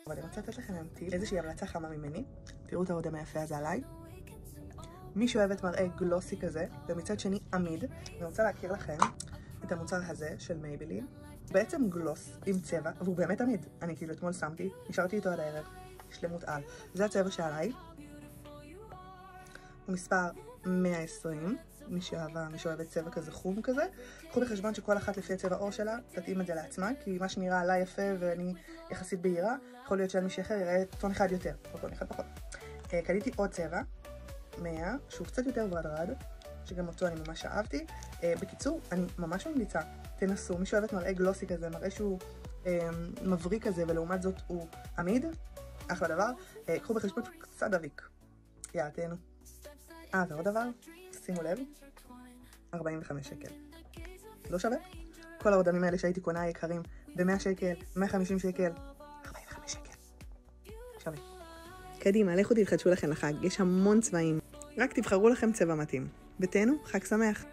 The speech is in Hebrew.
אבל אני רוצה לתת לכם איזושהי המלצה חמה ממני. תראו את האודם היפה הזה עליי. מי שאוהבת מראה גלוסי כזה, ומצד שני עמיד, אני רוצה להכיר לכם את המוצר הזה של מייבלין. בעצם גלוס עם צבע, והוא באמת עמיד. אני כאילו אתמול שמתי, נשארתי איתו עד הערב, שלמות על. זה הצבע שעליי. הוא מספר 120, מי שאוהבת צבע כזה חום כזה. קחו בחשבון שכל אחת לפי הצבע עור שלה תתאים את זה לעצמה, כי מה שנראה עליי יפה ואני יחסית בהירה, יכול להיות שעל מישהו אחר יראה טון אחד יותר, או טון אחד פחות. קניתי עוד צבע, 100, שהוא קצת יותר ורדרד, שגם אותו אני ממש אהבתי. בקיצור, אני ממש ממליצה, תנסו, מי שאוהבת מראה גלוסי כזה, מראה שהוא מבריק כזה, ולעומת זאת הוא עמיד, אחלה דבר. קחו בחשבון שהוא קצת דביק. יאללה, תהנו. ועוד דבר, שימו לב, 45 שקל. לא שווה? כל האודמים האלה שהייתי קונה יקרים ב-100 שקל, 150 שקל, 45 שקל. שווה. קדימה, לכו תתחדשו לכם לחג, יש המון צבעים. רק תבחרו לכם צבע מתאים. ותהנו, חג שמח.